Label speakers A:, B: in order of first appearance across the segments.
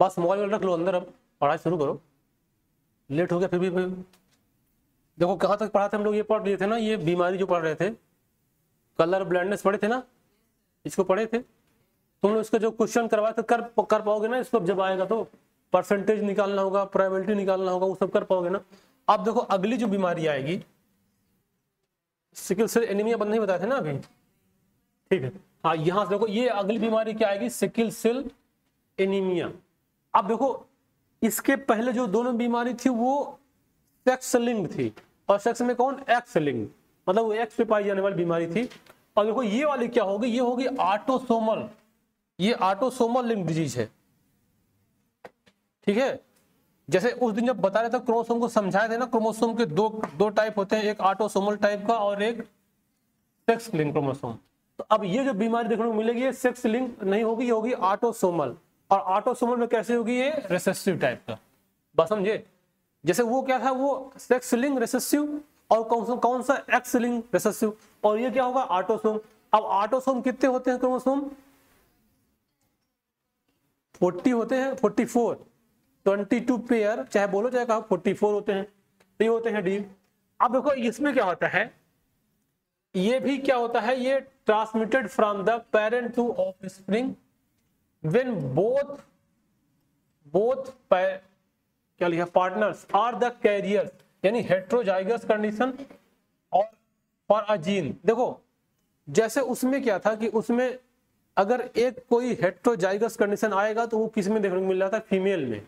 A: बस मोबाइल रख लो अंदर, अब पढ़ाई शुरू करो, लेट हो गया फिर भी। देखो कहाँ तक पढ़ा थे हम लोग, ये पढ़ लिए थे ना, ये बीमारी जो पढ़ रहे थे, कलर ब्लाइंडनेस पढ़े थे ना, इसको पढ़े थे तुम लोग। इसका जो क्वेश्चन करवाए थे कर पाओगे ना इसको, जब आएगा तो परसेंटेज निकालना होगा, प्रोबेबिलिटी निकालना होगा, वो सब कर पाओगे ना। अब देखो अगली जो बीमारी आएगी, सिकल सेल एनीमिया बंद नहीं बताए थे ना अभी, ठीक है। हाँ यहाँ से देखो ये अगली बीमारी क्या आएगी, सिकल सेल एनीमिया। अब देखो इसके पहले जो दोनों बीमारी थी वो सेक्स लिंक्ड थी, और सेक्स में कौन, एक्स लिंक्ड, मतलब वो एक्स पे पाई जाने वाली बीमारी थी। और देखो ये वाली क्या होगी, ये होगी ऑटोसोमल, ये ऑटोसोमल लिंक डिजीज है, ठीक है। जैसे उस दिन जब बता रहे थे क्रोमोसोम को समझाए थे ना, क्रोमोसोम के दो टाइप होते हैं, एक ऑटोसोमल टाइप का और एक सेक्स लिंक क्रोमोसोम। तो अब ये जो बीमारी देखने को मिलेगी ये सेक्स लिंक नहीं होगी, ये होगी ऑटोसोमल। और ऑटोसोमल में कैसे होगी, ये रिसेसिव टाइप का, बस समझे। जैसे वो क्या था, वो सेक्स लिंक रिसेसिव, और कौन सा एक्स लिंक रिसेसिव, और ये क्या होगा ऑटोसोम। अब ऑटोसोम कितने होते हैं क्रोमोसोम, 40 होते हैं, 44, 22 पेयर, चाहे बोलो चाहे कहो, 44 होते हैं, ये होते हैं डी। अब देखो इसमें क्या होता है, ये भी क्या होता है, ये transmitted from the parent to offspring when both क्या लिखा, पार्टनर्स आर द कैरियर्स, यानी हेट्रोजाइगस कंडीशन और फॉर अ जीन। देखो जैसे उसमें क्या था कि उसमें अगर एक कोई हेट्रोजाइगस कंडीशन आएगा तो वो किस में देखने को मिल रहा था, फीमेल में,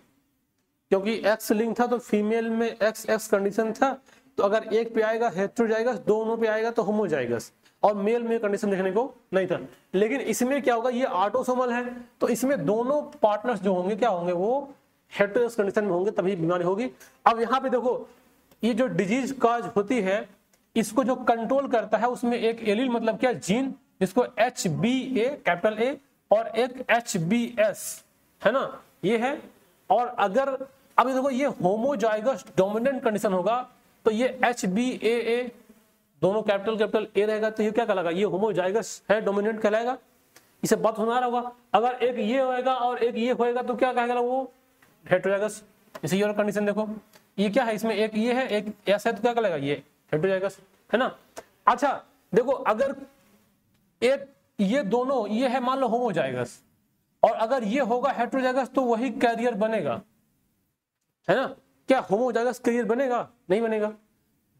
A: क्योंकि एक्स लिंक था तो फीमेल में एक्स कंडीशन था। तो अगर एक पे आएगा हेट्रोजाइगस, दोनों पे आएगा तो होमोजाइगस, और मेल में कंडीशन देखने को नहीं था। लेकिन इसमें क्या होगा, ये ऑटोसोमल है, तो इसमें दोनों पार्टनर्स जो होंगे क्या होंगे, वो हेट्रोजाइगस कंडीशन में होंगे, तभी बीमारी होगी। अब यहाँ पे देखो ये जो डिजीज काज होती है, इसको जो कंट्रोल करता है उसमें एक एलील, मतलब क्या, जीन, जिसको HBA कैपिटल A और एक HBS है ना, ये है। और अगर अभी देखो ये होमोजाइगस डोमिनेंट कंडीशन होगा तो ये HBAA दोनों कैपिटल A रहेगा, तो ये क्या कहलाएगा, ये होमोजाइगस है, डोमिनेंट कहलाएगा। इसे बात सुना रहा होगा। अगर एक ये होएगा और एक ये होएगा तो क्या कहेगा, वो हेट्रोजाइगस। इसी और कंडीशन देखो, ये क्या है, इसमें एक ये है एक ऐसा है, तो क्या कहलाएगा, ये हेट्रोजाइगस है ना। अच्छा देखो अगर एक ये दोनों ये है मान लो होमोजाइगस, और अगर ये होगा हेट्रोजाइगस तो वही कैरियर बनेगा, है ना। क्या होमोजाइगस कैरियर बनेगा, नहीं बनेगा।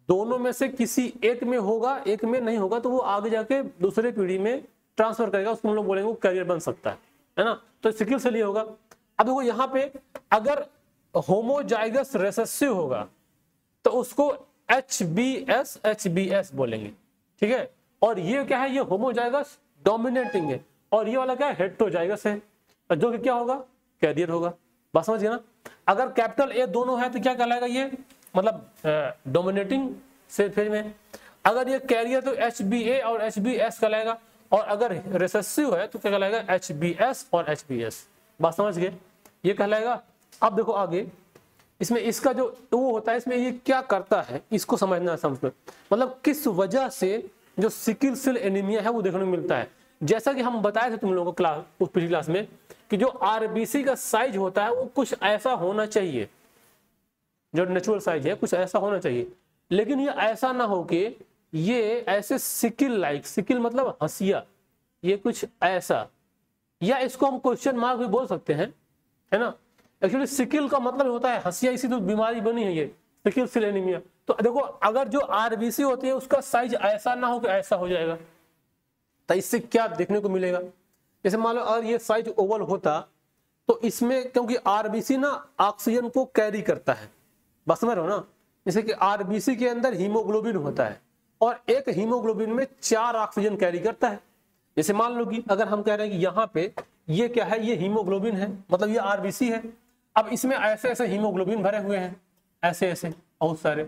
A: दोनों में से किसी एक में होगा, एक में नहीं होगा, तो वो आगे जाके दूसरे पीढ़ी में ट्रांसफर करेगा, उसको हम लोग बोलेंगे कैरियर बन सकता है ना। तो सिकल सेल होगा। अब देखो यहाँ पे अगर होमोजाइगस रिसेसिव होगा तो उसको HBS बोलेंगे, ठीक है। और ये क्या है, ये होमोजाइगस डोमिनेटिंग है, और ये वाला क्या है, हेट्रोजाइगस है, जो कि क्या होगा, कैरियर होगा। बात समझ गए ना। अगर कैपिटल A दोनों है तो क्या कहलाएगा, ये मतलब डोमिनेटिंग से फेज में। अगर ये कैरियर तो HBA और HBS कहलाएगा, और अगर रिसेसिव है तो क्या कहलाएगा, HBS और HBS। बात समझ गए, ये कहलाएगा। अब देखो आगे इसमें इसका जो वो होता है, इसमें ये क्या करता है, इसको समझना समझ, मतलब किस वजह से जो सिकल सेल एनीमिया है वो देखने को मिलता है। जैसा कि हम बताए थे तुम लोगों को क्लास, उस पिछली क्लास में, कि जो RBC का साइज होता है वो कुछ ऐसा होना चाहिए, जो नेचुरल साइज है कुछ ऐसा होना चाहिए। लेकिन ये ऐसा ना हो कि ये ऐसे सिकल लाइक, सिकल मतलब हंसिया, ये कुछ ऐसा, या इसको हम क्वेश्चन मार्क भी बोल सकते हैं, है ना। एक्चुअली सिकल का मतलब होता है हंसिया, इसी तो बीमारी बनी है ये सिकल सेल एनीमिया। तो देखो अगर जो RBC होती है उसका साइज ऐसा ना हो कि ऐसा हो जाएगा, तो इससे क्या देखने को मिलेगा, जैसे मान लो अगर ये साइज ओवल होता तो इसमें, क्योंकि RBC ना ऑक्सीजन को कैरी करता है, बस समझ रहे हो ना। जैसे कि RBC के अंदर हीमोग्लोबिन होता है, और एक हीमोग्लोबिन में 4 ऑक्सीजन कैरी करता है। जैसे मान लो कि अगर हम कह रहे हैं कि यहाँ पे ये क्या है, ये हीमोग्लोबिन है, मतलब ये RBC है। अब इसमें ऐसे ऐसे हीमोग्लोबिन भरे हुए हैं, ऐसे ऐसे बहुत सारे।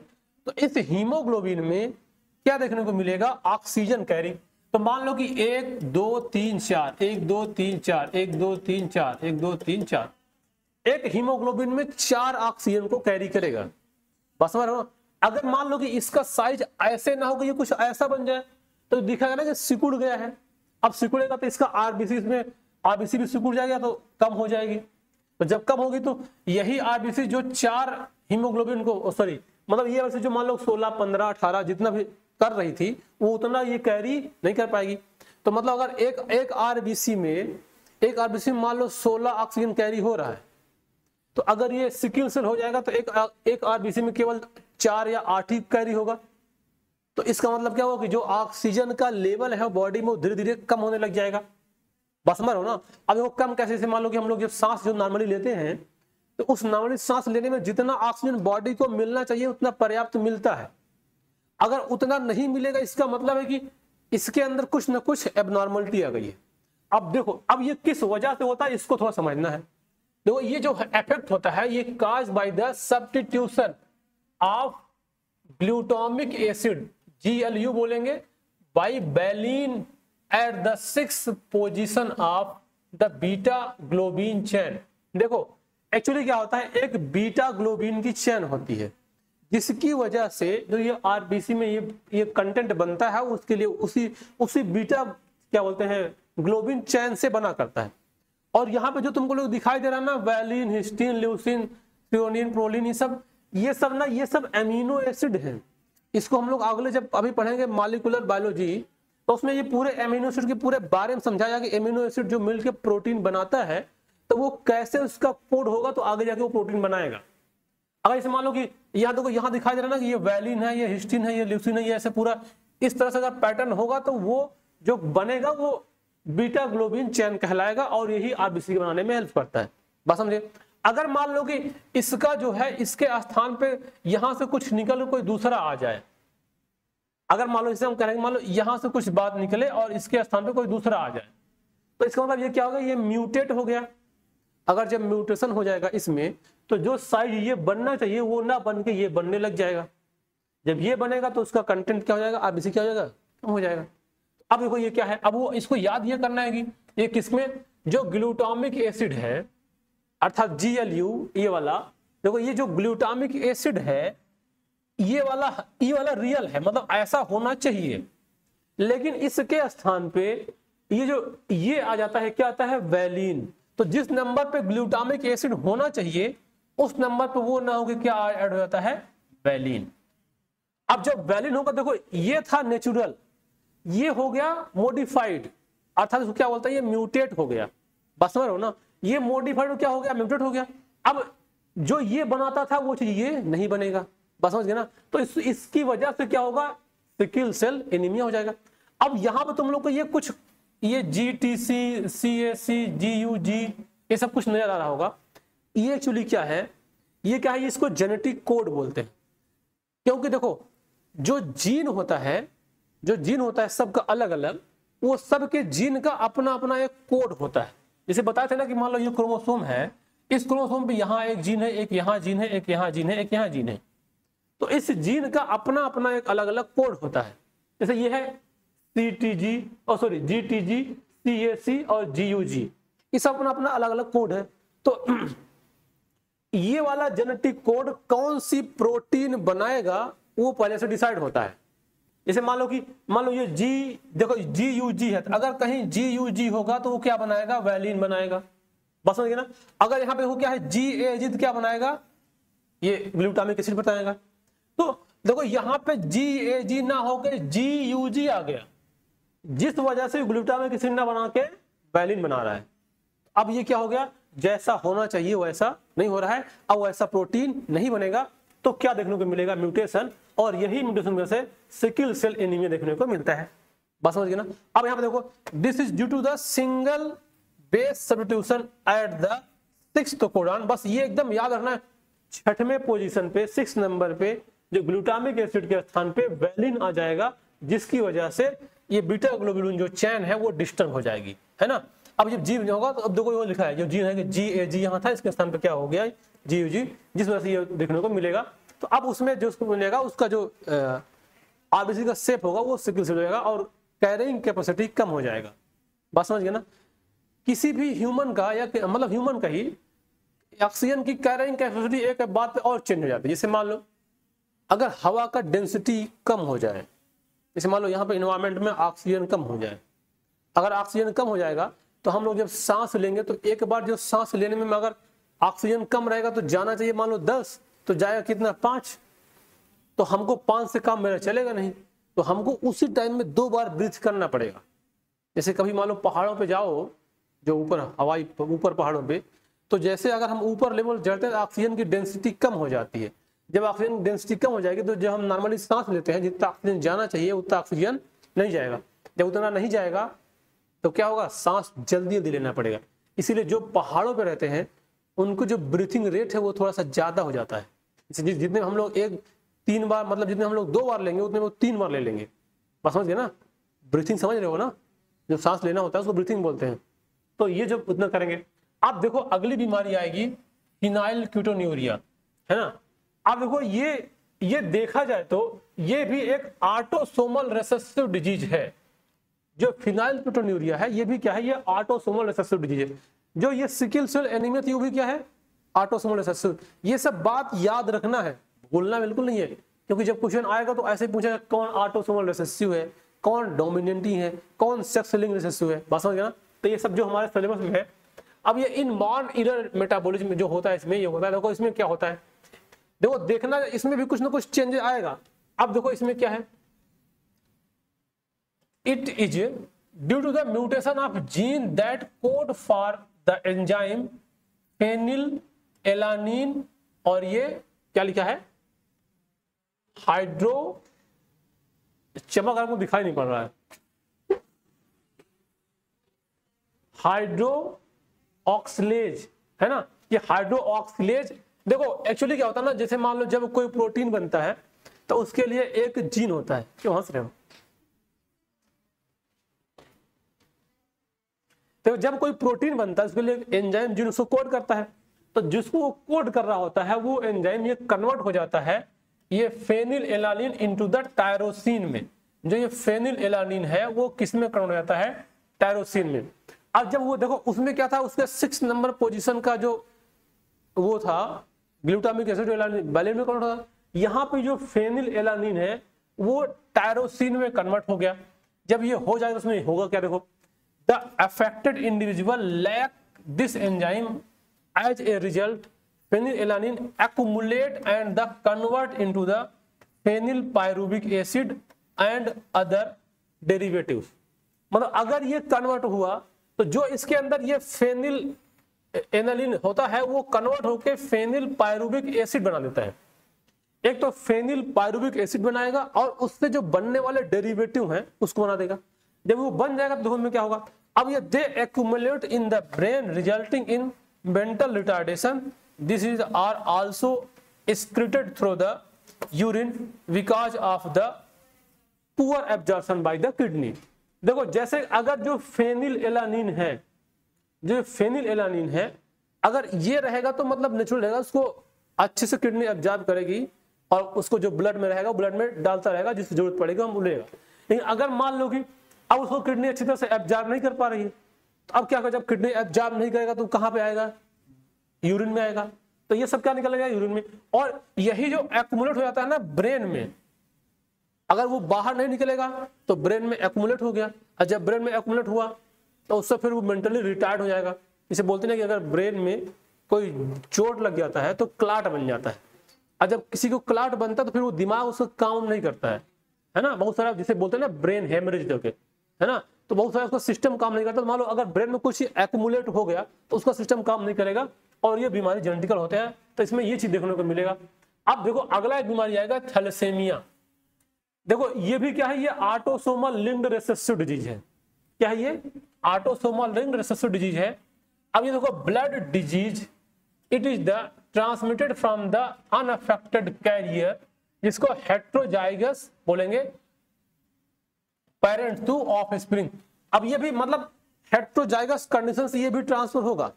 A: तो इस हीमोग्लोबिन में क्या देखने को मिलेगा, ऑक्सीजन कैरी। तो मान लो कि 1 2 3 4, 1 2 3 4, 1 2 3 4, 1 2 3 4, एक हीमोग्लोबिन में 4 ऑक्सीजन को कैरी करेगा, बस समझ रहे हो। अगर मान लो कि इसका साइज ऐसे ना हो कि ये कुछ ऐसा बन जाए, तो दिखाएगा ना कि सिकुड़ गया है। अब सिकुड़ेगा तो इसका RBC, इसमें RBC भी सिकुड़ जाएगा तो कम हो जाएगी। तो जब कम होगी तो यही आरबीसी जो 4 हीमोग्लोबिन को सॉरी मतलब ये वैसे जो मान लो 16, 15, 18 जितना भी कर रही थी वो उतना ये कैरी नहीं कर पाएगी। तो मतलब अगर एक आरबीसी में मान लो 16 ऑक्सीजन कैरी हो रहा है, तो अगर ये सिकिल सेल हो जाएगा तो एक आरबीसी में केवल 4 या 8 ही कैरी होगा। तो इसका मतलब क्या होगा कि जो ऑक्सीजन का लेवल है बॉडी में धीरे धीरे कम होने लग जाएगा। बस समझ रहे हो ना। अब वो कम कैसे, मान लो कि हम लोग जब सांस जो नॉर्मली लेते हैं तो उस नॉर्मली सांस लेने में जितना ऑक्सीजन बॉडी को मिलना चाहिए उतना पर्याप्त मिलता है। अगर उतना नहीं मिलेगा इसका मतलब है कि इसके अंदर कुछ ना कुछ एबनॉर्मलिटी आ गई है। अब देखो, अब ये किस वजह से होता है इसको थोड़ा समझना है। देखो ये जो इफेक्ट होता है ये cause by the substitution of glutamic acid GLU बोलेंगे by valine at the 6th position of the beta globin chain. देखो एक्चुअली क्या होता है, एक बीटा ग्लोबिन की चेन होती है जिसकी वजह से जो ये आरबीसी में ये कंटेंट बनता है उसके लिए उसी बीटा क्या बोलते हैं ग्लोबिन चेन से बना करता है। और यहाँ पे जो तुमको लोग दिखाई दे रहा है ना, वैलिन, हिस्टीन, ल्यूसिन, थ्रियोनिन, प्रोलिन, ये सब एमिनो एसिड हैं। इसको हम लोग अगले जब अभी पढ़ेंगे मॉलिक्यूलर बायोलॉजी तो उसमें ये पूरे एमिनो एसिड के पूरे बारे में समझाया कि एमिनो एसिड जो मिलकर प्रोटीन बनाता है तो वो कैसे उसका कोड होगा तो आगे जाके वो प्रोटीन बनाएगा। अगर इसे मान लो कि यहाँ देखो यहाँ दिखाई दे रहा है ना कि ये वैलिन है, ये हिस्टीन है, ये ल्यूसिन है, ये ऐसे पूरा इस तरह से अगर पैटर्न होगा तो वो जो बनेगा वो बीटा ग्लोबिन चेन कहलाएगा और यही आरबीसी के बनाने में हेल्प करता है। बात समझे। अगर मान लो कि इसका जो है इसके स्थान पे यहां से कुछ निकल कोई दूसरा आ जाए, अगर मान लो इसे हम कहेंगे मान लो यहां से कुछ बात निकले और इसके स्थान पे कोई दूसरा आ जाए तो इसका मतलब ये क्या होगा, ये म्यूटेट हो गया। अगर जब म्यूटेशन हो जाएगा इसमें तो जो साइज ये बनना चाहिए वो ना बन के ये बनने लग जाएगा। जब ये बनेगा तो उसका कंटेंट क्या हो जाएगा, आरबीसी क्या हो जाएगा, कम हो जाएगा। अब देखो ये क्या है, अब वो इसको याद ये करना है कि ये किसमें, जो ग्लूटामिक एसिड है अर्थात GLU ये वाला, देखो ये जो ग्लूटामिक एसिड है ये वाला रियल है, मतलब ऐसा होना चाहिए। लेकिन इसके स्थान पे ये आ जाता है, क्या आता है, वैलिन। तो जिस नंबर पे ग्लूटामिक एसिड होना चाहिए उस नंबर पे वो ना होकर क्या ऐड हो जाता है, वैलिन। अब जब वैलिन होगा, देखो ये था नेचुरल, ये हो गया मॉडिफाइड, अर्थात इसको क्या बोलता है, ये म्यूटेट हो गया। बस समझ रहे हो ना, ये मॉडिफाइड क्या हो गया, म्यूटेट हो गया। अब जो ये बनाता था वो चीज ये नहीं बनेगा। बस समझ गए ना। तो इसकी वजह से क्या होगा, सिकिल सेल एनीमिया हो जाएगा। अब यहां पे तुम लोग को ये GTC, CAC, GUG ये सब कुछ नजर आ रहा होगा। ये एक्चुअली क्या है, ये क्या है, इसको जेनेटिक कोड बोलते हैं। क्योंकि देखो जो जीन होता है सबका अलग अलग, वो सबके जीन का अपना अपना एक कोड होता है। जैसे बताए थे ना कि मान लो ये क्रोमोसोम है, इस क्रोमोसोम पे यहाँ एक जीन है, एक यहाँ जीन है, एक यहाँ जीन है, एक यहाँ जीन है। तो इस जीन का अपना अपना एक अलग अलग कोड होता है। जैसे ये है GTG, CAC और GUG, ये सब अपना अपना अलग अलग कोड है। तो ये वाला जेनेटिक कोड कौन सी प्रोटीन बनाएगा वो पहले से डिसाइड होता है। जैसे मान लो ये देखो GUG है, तो अगर कहीं GUG होगा तो वो क्या बनाएगा, वैलिन बनाएगा। बस समझ गए ना। अगर यहाँ पे वो क्या है, GAG, तो क्या बनाएगा, ये ग्लूटामिक एसिड बताएगा। तो देखो यहाँ पे GAG ना होकर GUG आ गया, जिस वजह से ग्लूटामिक एसिड ना बना के वैलिन बना रहा है। अब ये क्या हो गया, जैसा होना चाहिए वैसा नहीं हो रहा है, अब वैसा प्रोटीन नहीं बनेगा तो क्या देखने को मिलेगा, म्यूटेशन। और यही म्यूटेशन में से सिकिल सेल एनीमिया देखने को मिलता है। बस समझ गए ना। अब यहाँ पे देखो, this is due to the single base substitution at the 6th codon. बस ये एकदम याद रखना है, 6वें पोजीशन पे 6 नंबर पे जो ग्लूटामिक एसिड के स्थान पे वैलिन आ जाएगा, जिसकी वजह से ये बीटा ग्लोबुलिन जो चैन है वो डिस्टर्ब हो जाएगी, है ना। अब जब जीन होगा तो अब देखो ये लिखा है, जो जीन है कि GAG यहाँ था, इसके स्थान पे क्या हो गया, GUG, जिस वजह से ये देखने को मिलेगा। तो अब उसमें जो उसको मिलेगा उसका जो आरबीसी का शेप होगा वो सिकिल सेल हो जाएगा और कैरिंग कैपेसिटी कम हो जाएगा। बात समझ गए ना। किसी भी ह्यूमन का या मतलब ह्यूमन का ही ऑक्सीजन की कैरिंग कैपेसिटी एक बात पे और चेंज हो जाती है। जैसे मान लो अगर हवा का डेंसिटी कम हो जाए, जैसे मान लो यहाँ पे इन्वायरमेंट में ऑक्सीजन कम हो जाए, अगर ऑक्सीजन कम हो जाएगा तो हम लोग जब सांस लेंगे तो एक बार जो सांस लेने में अगर ऑक्सीजन कम रहेगा तो जाना चाहिए मान लो 10, तो जाएगा कितना 5, तो हमको 5 से कम मेरा चलेगा नहीं, तो हमको उसी टाइम में 2 बार ब्रीथ करना पड़ेगा। जैसे कभी मान लो पहाड़ों पे जाओ, जो ऊपर हवाई ऊपर पहाड़ों पे, तो जैसे अगर हम ऊपर लेवल चढ़ते हैं तो ऑक्सीजन की डेंसिटी कम हो जाती है। जब ऑक्सीजन डेंसिटी कम हो जाएगी तो जब हम नॉर्मली सांस लेते हैं जितना ऑक्सीजन जाना चाहिए उतना ऑक्सीजन नहीं जाएगा। जब उतना नहीं जाएगा तो क्या होगा, सांस जल्दी जल्दी लेना पड़ेगा। इसीलिए जो पहाड़ों पर रहते हैं उनको जो ब्रीथिंग रेट है वो थोड़ा सा ज्यादा हो जाता है। जितने हम लोग 3 बार मतलब जितने हम लोग 2 बार लेंगे उतने वो 3 बार ले लेंगे। बस समझ गए ना, ब्रीथिंग समझ रहे हो ना, जो सांस लेना होता है उसको ब्रीथिंग बोलते हैं। तो ये जो उतना करेंगे। अब देखो अगली बीमारी आएगी फिनाइलकीटोन्यूरिया, है ना। अब देखो ये देखा जाए तो ये भी एक ऑटोसोमल रिसेसिव डिजीज है। जो फिनाइलकीटोन्यूरिया है ये भी क्या है, ये ऑटोसोमल रिसेसिव डिजीज है। जो ये सिकल सेल एनीमिया थी वो भी क्या है, ऑटोसोमल रिसेसिव। ये सब बात याद रखना है, भूलना बिल्कुल नहीं है, क्योंकि जब क्वेश्चन आएगा तो ऐसे पूछेगा कौन ऑटोसोमल रिसेसिव है, कौन डोमिनेंटी है, कौन सेक्स लिंक्ड रिसेसिव है। बात समझ गए ना। तो ये सब जो हमारे सिलेबस में है। अब ये इन बॉर्न ईरर मेटाबॉलिज्म जो होता है इसमें ये होता है। देखो इसमें क्या होता है, देखो देखना इसमें भी कुछ ना कुछ चेंजेस आएगा। अब देखो इसमें क्या है, it is due to the mutation of gene that code for the enzyme phenyl alanine, और ये क्या लिखा है हाइड्रो, चमक आपको दिखाई नहीं पड़ रहा है, हाइड्रो ऑक्सीलेज, है ना। ये हाइड्रो ऑक्सीलेज देखो एक्चुअली क्या होता है ना, जैसे मान लो जब कोई प्रोटीन बनता है तो उसके लिए एक जीन होता है। क्यों हंस रहे हो, तो जब कोई प्रोटीन बनता है उसके लिए एंजाइम जीन उसको कोड करता है। तो जिसको वो कोड कर रहा होता है वो एंजाइम ये कन्वर्ट हो जाता है ये phenyl alanine into the tyrosine में। जो ये फेनिल एलानिन है वो किस में कन्वर्ट हो जाता है, टायरोसिन में। अब जब वो देखो उसमें क्या था, उसके 6 नंबर पोजीशन का जो वो था ग्लूटामिक एसिड वैलिन में कन्वर्ट होता। यहाँ पे जो फेनिल एलानिन है वो टायरोसिन में कन्वर्ट हो गया। जब ये हो जाएगा उसमें होगा क्या, देखो the affected individual lack this enzyme, as a result phenylalanine accumulate and the convert into the phenylpyruvic acid and other derivatives। मतलब अगर ये कन्वर्ट हुआ तो जो इसके अंदर ये फेनिल एनालिन होता है वो कन्वर्ट होकर फेनिल पायरुविक एसिड बना देता है। एक तो फेनिल पायरुविक एसिड बनाएगा और उससे जो बनने वाले डेरिवेटिव हैं उसको बना देगा। जब वो बन जाएगा तो देखो में क्या होगा, अब ये they accumulate in the brain resulting in mental retardation. This is are also excreted through the urine because of the poor absorption by the kidney। देखो जैसे अगर जो फेनिल एलानिन है, जो फेनिल एलानिन है अगर ये रहेगा तो मतलब नेचुरल रहेगा, उसको अच्छे से किडनी एब्जॉर्ब करेगी और उसको जो ब्लड में रहेगा ब्लड में डालता रहेगा, जिसकी जरूरत पड़ेगी हम लेगा। लेकिन अगर मान लो कि अब उसको किडनी अच्छी तरह से एब्जॉर्ब नहीं कर पा रही है तो अब क्या होगा, जब किडनी एब्जॉर्ब नहीं करेगा तो कहां पे आएगा, यूरिन में आएगा। तो ये सब क्या निकलेगा, यूरिन में। और यही जो एक्युमुलेट हो जाता है ना ब्रेन में, अगर वो बाहर नहीं निकलेगा तो ब्रेन में एक्युमुलेट हो गया, और जब ब्रेन में एक्युमुलेट हुआ तो उससे फिर वो मेंटली रिटायर्ड हो जाएगा। इसे बोलते हैं कि अगर ब्रेन में कोई चोट लग जाता है तो क्लाट बन जाता है, और जब किसी को क्लाट बनता है तो फिर वो दिमाग उसका काम नहीं करता है ना। बहुत सारा जिसे बोलते हैं ना ब्रेन हेमरेज होके, है ना। तो बहुत सारा उसका सिस्टम काम नहीं करता। तो मान लो अगर ब्रेन में कुछ एक्युमुलेट हो गया तो उसका सिस्टम काम नहीं करेगा और ये बीमारी जेनेटिकल होता है। तो इसमें ये चीज देखने को मिलेगा। अब देखो अगला एक बीमारी आएगा थैलेसेमिया। देखो ये भी क्या है, ये ऑटोसोमल लिंक्ड रिसेसिव डिजीज है। क्या है ये, ऑटोसोमल लिंक्ड रिसेसिव डिजीज है। अब ये देखो blood disease, it is the transmitted from the unaffected carrier, जिसको हेट्रोजाइगस बोलेंगे, पेरेंट टू ऑफस्प्रिंग। अब ये भी मतलब हेट्रोजाइगस कंडीशन से ये भी ट्रांसफर होगा,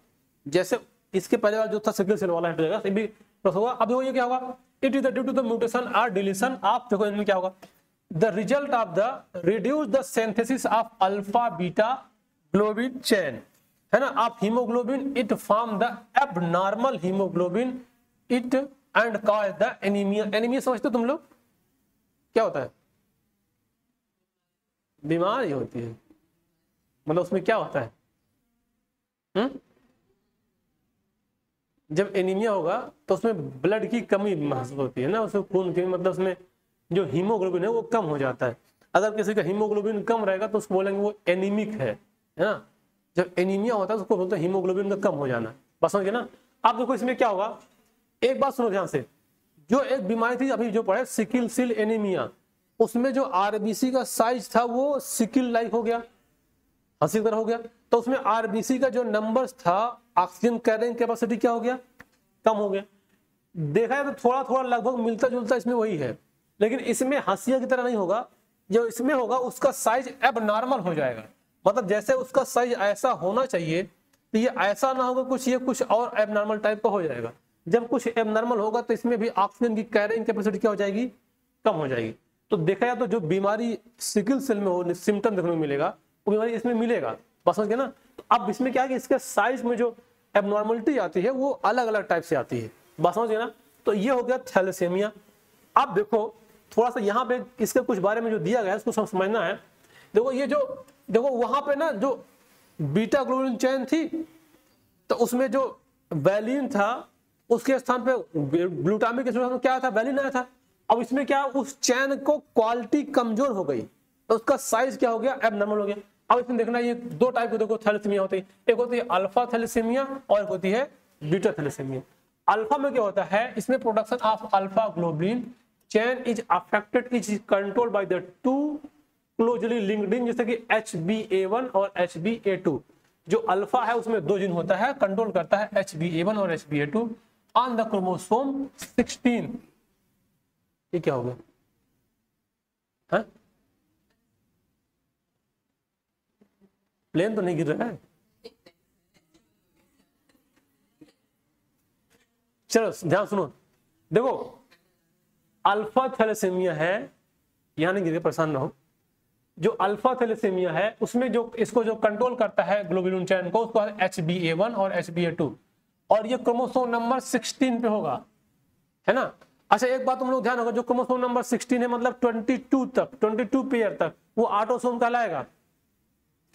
A: जैसे इसके पहले वाला जो था सिकल सेल वाला हेट्रोजाइगस, ये भी होगा। अब ये क्या होगा, it is due to the mutation or deletion of, देखो इनमें क्या होगा, the result of the reduce the synthesis of alpha beta globin chain, है ना, of haemoglobin, it form the abnormal haemoglobin it and cause the anaemia. Anaemia समझते हो तुम लोग क्या होता है, बीमारी होती है, मतलब उसमें क्या होता है, जब एनीमिया होगा तो उसमें ब्लड की कमी महसूस होती है ना, उसमें खून की, मतलब उसमें जो हीमोग्लोबिन है वो कम हो जाता है। अगर किसी का हीमोग्लोबिन कम रहेगा तो उसको बोलेंगे वो एनीमिक है ना। जब एनीमिया होता है तो उसको बोलते हैं हीमोग्लोबिन का कम हो जाना। बस समझ गए ना। अब देखो इसमें क्या होगा, एक बात सुनो ध्यान से, जो एक बीमारी थी अभी जो पढ़े सिकिल सेल एनीमिया, उसमें जो आरबीसी का साइज था वो सिकिल लाइक हो गया, हंसी की तरह हो गया। तो उसमें आरबीसी का जो नंबर्स था, ऑक्सीजन कैरिंग कैपेसिटी क्या हो गया, कम हो गया। देखा है तो थोड़ा थोड़ा लगभग मिलता जुलता इसमें वही है, लेकिन इसमें हंसिया की तरह नहीं होगा। जो इसमें होगा उसका साइज एबनॉर्मल हो जाएगा, मतलब जैसे उसका साइज ऐसा होना चाहिए तो ये ऐसा ना होगा कुछ, ये कुछ और एबनॉर्मल टाइप का हो जाएगा। जब कुछ एबनॉर्मल होगा तो इसमें भी ऑक्सीजन की कैरिंग कैपेसिटी क्या हो जाएगी, कम हो जाएगी। तो देखा जाए तो जो बीमारी सिकिल सेल में हो सिम्टम देखने को मिलेगा वो बीमारी इसमें मिलेगा। बस समझ गए ना। तो अब इसमें क्या है कि इसके साइज में जो एबनॉर्मलिटी आती है वो अलग अलग टाइप से आती है। बस समझ गए ना। तो ये हो गया थैलेसीमिया। अब देखो थोड़ा सा यहाँ पे इसके कुछ बारे में जो दिया गया है उसको समझना है। देखो ये जो देखो वहां पे ना जो बीटा ग्लोबुलिन चेन थी तो उसमें जो वैलिन था उसके स्थान पे ग्लूटामिक एसिड में क्या था, वैलिन आया था। अब इसमें क्या, उस चैन को क्वालिटी कमजोर हो गई तो उसका साइज क्या हो गया, एबनॉर्मल हो गया। अब इसमें देखना ये दो टाइप के देखो थैलेसीमिया होती है, एक होती है अल्फा थैलेसीमिया और एक होती है बीटा थैलेसीमिया। अल्फा में क्या होता है, इसमें production of alpha globulin chain is affected, is controlled by the two closely linked in, जैसे कि HbA1 और HbA2। जो अल्फा है उसमें दो जीन होता है, कंट्रोल करता है HbA1 और HbA2 ऑन द क्रोमोसोम 16। ये क्या हो गया, है? प्लेन तो नहीं गिर रहा है। चलो ध्यान सुनो, देखो अल्फा थैलेसीमिया है, यहां नहीं गिर, परेशान ना हो। जो अल्फा थैलेसीमिया है उसमें जो इसको जो कंट्रोल करता है ग्लोबुलिन चेन को, उसको HbA1 और HbA2, और ये क्रोमोसोम नंबर 16 पे होगा, है ना। अच्छा एक बात तुम लोग ध्यान होगा, जो क्रोमोसोम नंबर 16 है मतलब 22 तक, 22 पेयर तक वो ऑटोसोम कहलाएगा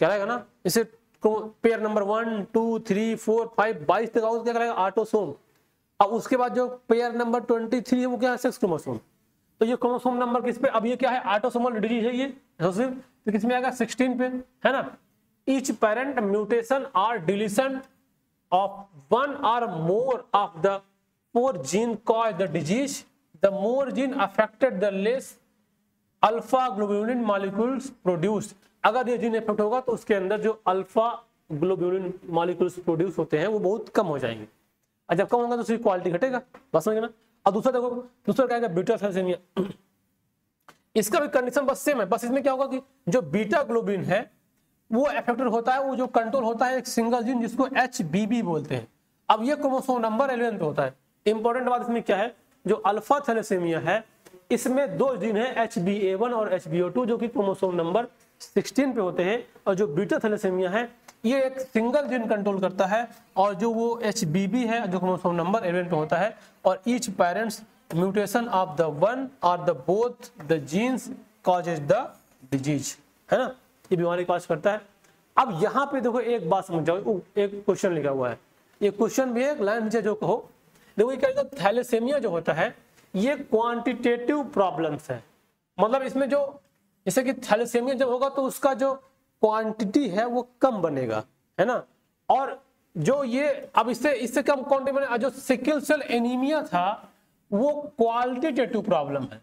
A: ना। इसे पेयर नंबर 1 2 3 4 5 22 तक क्या कहलाएगा, ऑटोसोम। अब उसके बाद जो पेयर नंबर 23 है वो क्या है, सेक्स क्रोमोसोम। तो ये क्रोमोसोम नंबर किस पे, अब ये क्या है, ऑटोसोमल डिजीज है ये, तो किसमें आएगा, 16 पे, है ना। Each parent mutation or deletion of one और more of the 4 gene cause the disease, the more gene affected the less alpha globulin molecules produced. अगर ये जीन इफेक्ट होगा तो उसके अंदर जो अल्फा ग्लोबुलिन मॉलिक्यूल्स प्रोड्यूस होते हैं वो बहुत कम हो जाएंगे, और जब कम होगा तो उसकी क्वालिटी घटेगा। बस समझ ना। और दूसरा देखो, दूसरा क्या है, बीटा थैलेसीमिया। इसका भी कंडीशन बस सेम है, बस इसमें क्या होगा कि जो बीटा ग्लोबिन है वो अफेक्टेड होता है, वो जो कंट्रोल होता है एक सिंगल जीन जिसको HBB बोलते हैं। अब ये क्रोमोसोम नंबर 11 पे होता है। इंपॉर्टेंट बात इसमें क्या है, जो अल्फा थैलेसीमिया है इसमें दो जीन है HbA1 और HbA2 जो कि क्रोमोसोम नंबर 16 पे होते हैं, और जो बीटा थैलेसीमिया है ये एक सिंगल जीन कंट्रोल करता है, और जो वो HBB है जो क्रोमोसोम नंबर 11 पे होता है, और each parents mutation of the one और the both the genes causes the disease, है ना। ये बीमारी कॉज करता है। अब यहाँ पे देखो एक बात समझ जाओ, एक क्वेश्चन लिखा हुआ है, ये क्वेश्चन भी एक लाइन नीचे जो कहो, देखो ये क्या, थैलेसीमिया जो होता है ये क्वांटिटेटिव प्रॉब्लम्स है। मतलब इसमें जो जैसे कि थैलेसीमिया जब होगा तो उसका जो क्वांटिटी है वो कम बनेगा, है ना। और जो ये अब इससे कम क्वांटिटी बने, जो सिकिल सेल एनीमिया था वो क्वालिटेटिव प्रॉब्लम है।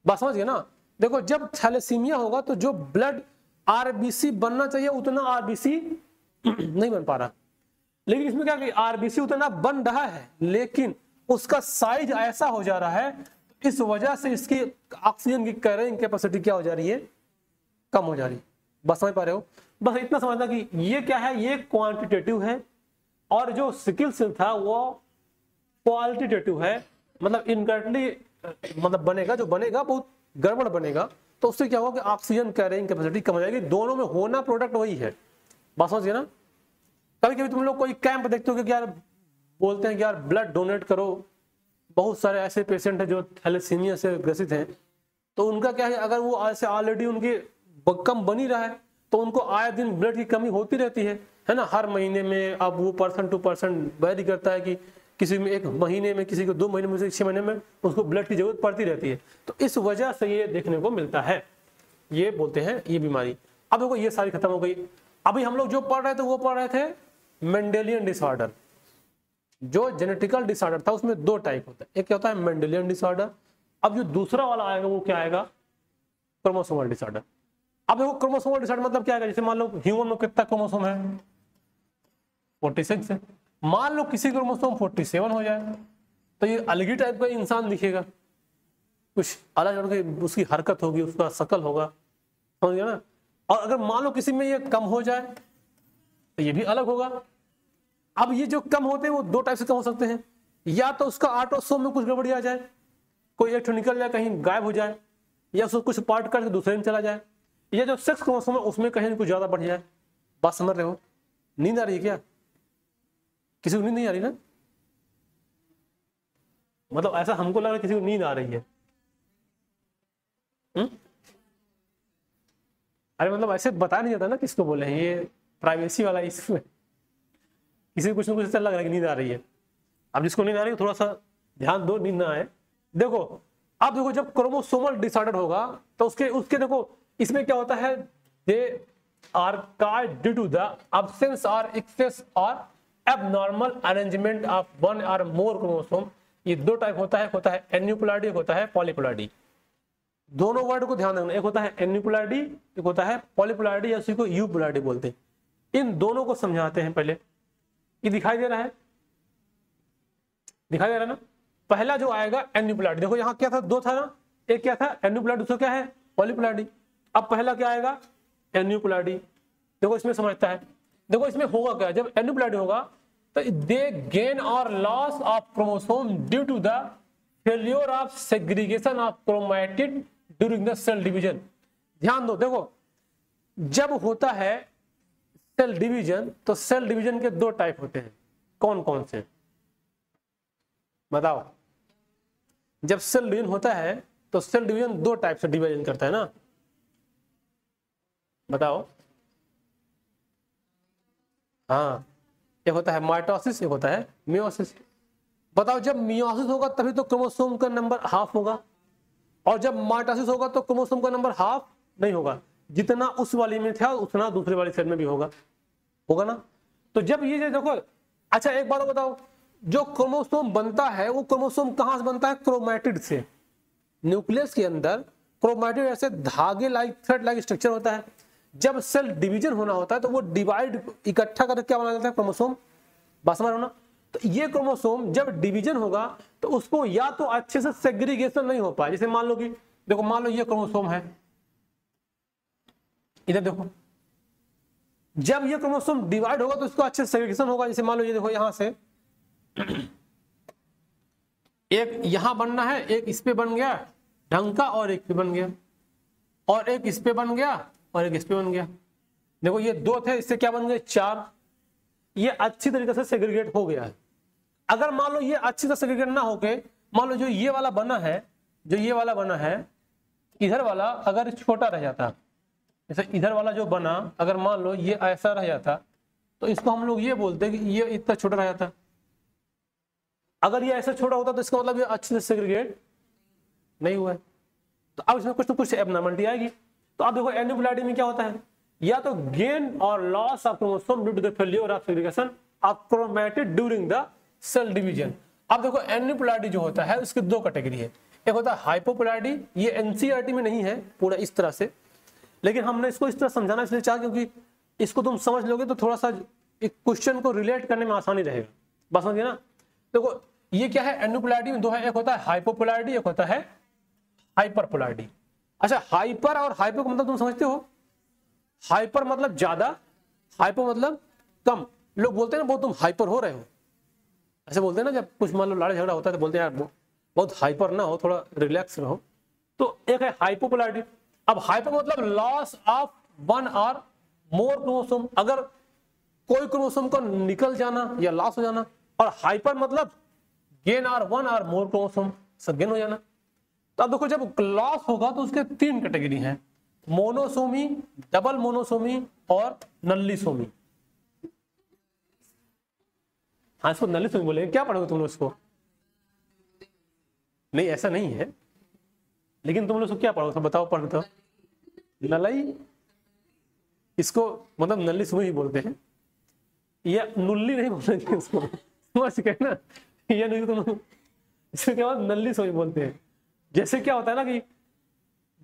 A: बात समझ गए ना। देखो जब थैलेसीमिया होगा तो जो ब्लड आरबीसी बनना चाहिए उतना आरबीसी नहीं बन पा रहा, लेकिन इसमें क्या कि आरबीसी उतना बन रहा है लेकिन उसका साइज ऐसा हो जा रहा है, इस वजह से इसकी ऑक्सीजन की कैरिंग कैपेसिटी क्या हो जा रही है, कम हो जा रही है। बस समझ पा रहे हो। बस इतना समझना कि ये क्या है, ये क्वांटिटेटिव है, और जो सिकिल सेल था वो क्वालिटेटिव है। मतलब इनकरेक्टली मतलब बनेगा, जो बनेगा बहुत गड़बड़ बनेगा, तो उससे क्या होगा कि ऑक्सीजन कैरिंग कैपेसिटी कम हो जाएगी। दोनों में होना प्रोडक्ट वही है। बात समझिए ना। कभी कभी तुम लोग कोई कैंप देखते हो कि यार बोलते हैं कि यार ब्लड डोनेट करो, बहुत सारे ऐसे पेशेंट हैं जो थैलेसीमिया से ग्रसित हैं, तो उनका क्या है, अगर वो ऐसे ऑलरेडी उनकी कम बनी रहा है तो उनको आए दिन ब्लड की कमी होती रहती है ना, हर महीने में। अब वो पर्सन टू पर्सन वेरी करता है कि किसी में 1 महीने में, किसी को 2 महीने में, 6 महीने में उसको ब्लड की जरूरत पड़ती रहती है। तो इस वजह से ये देखने को मिलता है, ये बोलते हैं ये बीमारी। अब देखो ये सारी खत्म हो गई। अभी हम लोग जो पढ़ रहे थे वो पढ़ रहे थे मेंडेलियन डिसऑर्डर। जो जेनेटिकल डिसऑर्डर था उसमें 2 टाइप होता है, एक क्या होता है मेंडेलियन डिसऑर्डर। अब जो दूसरा वाला आएगा वो क्या आएगा, क्रोमोसोमल डिसऑर्डर। अब देखो क्रोमोसोमल डिसऑर्डर मतलब क्या आएगा, जैसे मान लो ह्यूमन में कितना क्रोमोसोम है, 46 है। मान लो किसी क्रोमोसोम 47 हो जाए तो ये अलग ही टाइप का इंसान दिखेगा, कुछ अलग उसकी हरकत होगी, उसका शकल होगा, समझ गया ना। और अगर मान लो किसी में ये कम हो जाए तो ये भी अलग होगा। अब ये जो कम होते हैं वो 2 टाइप से कम हो सकते हैं, या तो उसका ऑटोसोम में कुछ गड़बड़ी आ जाए, कोई एक निकल जाए कहीं गायब हो जाए, या उसको कुछ पार्ट करके दूसरे में चला जाए, या जो सेक्स क्रोमोसोम है उसमें कहीं कुछ ज्यादा बढ़ जाए। बात समझ रहे हो? नींद आ रही है क्या? किसी को नींद नहीं आ रही ना? मतलब ऐसा हमको लग रहा है किसी को नींद आ रही है। अरे मतलब ऐसे बता नहीं जाता ना किसको बोले हैं, ये प्राइवेसी वाला इशू है। किसी को कुछ ना कुछ ऐसा लग रहा है कि नींद आ रही है। अब जिसको नींद आ रही है थोड़ा सा ध्यान दो, नींद ना आए। देखो अब देखो जब क्रोमोसोमल डिसऑर्डर होगा तो उसके देखो इसमें क्या होता है, they are caused due to the absence or excess or abnormal arrangement of 1 or more chromosome. ये 2 टाइप होता है एन्यूप्लॉइडी, एक होता है पॉलीप्लॉइडी। दोनों वर्ड को ध्यान रखना, एक होता है एन्यूप्लॉइडी, एक होता है पॉलीप्लॉइडी, या उसी को यूप्लॉइडी बोलते हैं। इन दोनों को समझाते हैं पहले। ये दिखाई दे रहा है, दिखाई दे रहा है ना। पहला जो आएगा एन्यूप्लॉइडी, देखो यहाँ क्या था, 2 था ना, एक क्या था एन्यूप्लॉइडी, दूसरा क्या है पॉलीप्लॉइडी। अब पहला क्या आएगा एन्यूप्लॉइडी। देखो इसमें समझता है, देखो इसमें होगा क्या, जब एन्यूप्लॉइडी होगा तो they gain or loss of chromosome due to the failure of segregation of chromatid during the cell division. ध्यान दो, देखो जब होता है सेल डिवीजन तो सेल डिवीजन के 2 टाइप होते हैं। कौन कौन से बताओ? जब सेल डिवीजन होता है तो सेल डिवीजन 2 टाइप से डिवीजन करता है ना, बताओ। हाँ, एक होता है माइटोसिस, एक होता है मियोसिस। बताओ जब मियोसिस होगा तभी तो क्रोमोसोम का नंबर हाफ होगा, और जब माइटोसिस होगा तो क्रोमोसोम का नंबर हाफ नहीं होगा, जितना उस वाली में था उतना दूसरे वाली सेल में भी होगा ना। तो जब ये देखो, अच्छा एक बात बताओ, जो क्रोमोसोम बनता है वो क्रोमोसोम कहां से बनता है, क्रोमैटिड से। न्यूक्लियस के अंदर क्रोमैटिड ऐसे धागे लाइक थ्रेड लाइक स्ट्रक्चर होता है। जब सेल डिवीजन होना होता है तो वो डिवाइड इकट्ठा करके क्या बना जाता है, क्रोमोसोम। बात समझ रहे हो ना। तो ये क्रोमोसोम जब डिवीजन होगा तो उसको या तो अच्छे से सेग्रीगेशन नहीं हो पाए, जैसे मान लो कि देखो मान लो ये क्रोमोसोम है, इधर देखो, जब ये क्रोमोसोम डिवाइड होगा तो इसको अच्छे से सेग्रीगेशन होगा। जैसे मान लो ये देखो यहां से एक यहां बनना है, एक इस पे बन गया ढंग का, और एक पे बन गया, और एक इस पे बन गया, और एक इस पे बन गया। देखो ये 2 थे, इससे क्या बन गए 4। ये अच्छी तरीके से सेग्रीगेट हो गया है। अगर मान लो ये अच्छी तरह सेग्रीगेट ना होके, मान लो जो ये वाला बना है, जो ये वाला बना है, इधर वाला अगर छोटा रह जाता, जैसे इधर वाला जो बना अगर मान लो ये ऐसा रह जाता तो इसको हम लोग ये बोलते कि ये इतना छोटा रह जाता। अगर ये ऐसा छोटा होता तो इसका मतलब ये अच्छे से सेग्रीगेट नहीं हुआ है। तो अब इसमें कुछ तो कुछ एबनॉर्मलिटी आएगी। तो अब देखो एन्यूप्लॉइडी में क्या होता है, या तो gain or loss of chromosome due to the failure of segregation of chromatid during the cell division. अब देखो एन्यूप्लॉइडी जो होता है उसकी 2 कैटेगरी है, एक होता है हाइपोप्लॉइडी। ये एनसीईआरटी में नहीं है पूरा इस तरह से, लेकिन हमने इसको इस तरह समझाना इसलिए चाहा क्योंकि इसको तुम समझ लोगे तो थोड़ा सा एक क्वेश्चन को रिलेट करने में आसानी रहेगा। बस समझिए ना। देखो ये क्या है, एन्यूप्लॉइडी में 2 है, एक होता है हाइपोप्लॉइडी, एक होता है हाइपरप्लॉइडी। अच्छा हाइपर और हाइपो का मतलब तुम समझते हो? हाइपर मतलब ज्यादा, हाइपो मतलब कम। लोग बोलते हैं ना बहुत तुम हाइपर हो रहे हो, ऐसे बोलते हैं ना, जब कुछ मान लो लड़ाई झगड़ा होता है तो बोलते हैं यार बहुत हाइपर ना हो, थोड़ा रिलैक्स रहो। तो एक है हाइपोप्लॉइडी। अब हाइपर मतलब loss of 1 or more chromosome, अगर कोई क्रोमोसोम का निकल जाना या लॉस हो जाना, और हाइपर मतलब गेन और 1 और मोर क्रोमोसोम सब गेन हो जाना। तो अब देखो जब लॉस होगा तो उसके 3 कैटेगरी हैं, मोनोसोमी, डबल मोनोसोमी और नल्लीसोमी। हाँ इसको नली सोमी बोलेंगे। क्या पढ़ोगे तुम लोग इसको? नहीं ऐसा नहीं है, लेकिन तुम लोग इसको क्या पढ़ोगे? बताओ, पढ़ बताओ। नलई, इसको मतलब नली सोमी ही बोलते हैं, या नुल्ली नहीं बोलेंगे इसको, समझ गए ना? ये नहीं, तुम इसके बाद नल्ली सोमी बोलते हैं। जैसे क्या होता है ना कि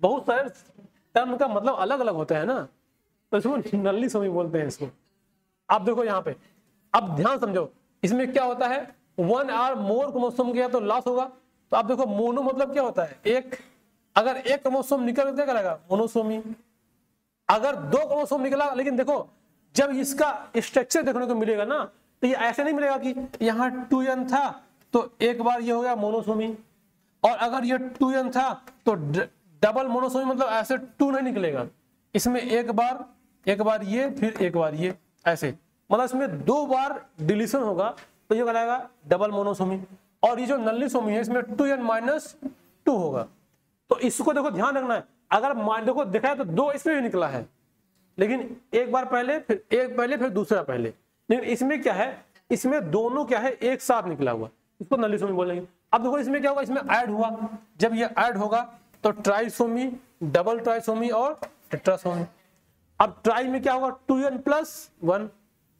A: बहुत सारे टर्म का मतलब अलग अलग होता है ना, तो इसको नल्ली सोमी बोलते हैं इसको। आप देखो यहाँ पे, अब ध्यान समझो, इसमें क्या होता है, 1 और मोर क्रोमोसोम गया तो लॉस होगा। तो आप देखो मोनो मतलब क्या होता है, एक, अगर एक क्रोमोसोम निकल क्या करेगा, मोनोसोमी। अगर 2 क्रोमोसोम निकला, लेकिन देखो जब इसका स्ट्रक्चर देखने को मिलेगा ना, तो ये ऐसे नहीं मिलेगा कि यहाँ 2n था तो एक बार ये हो गया मोनोसोमी, और अगर ये 2n था तो डबल मोनोसोमी, मतलब ऐसे 2 नहीं निकलेगा। इसमें एक बार ये, फिर एक बार ये, ऐसे मतलब इसमें 2 बार डिलीशन होगा, तो ये कहलाएगा डबल मोनोसोमी। और ये जो नल्ली सोमी है इसमें 2n-2 होगा। तो इसको देखो ध्यान रखना है, अगर मान देखो देखा है तो 2 इसमें भी निकला है, लेकिन एक बार पहले फिर दूसरा पहले, लेकिन इसमें क्या है, इसमें दोनों क्या है एक साथ निकला हुआ, इसको नल्ली सोमी बोलेंगे। अब देखो इसमें क्या होगा, इसमें ऐड हुआ, जब ये ऐड होगा तो ट्राइसोमी, डबल ट्राइसोमी और टेट्रासोमी। अब ट्राई में क्या होगा, 2n+1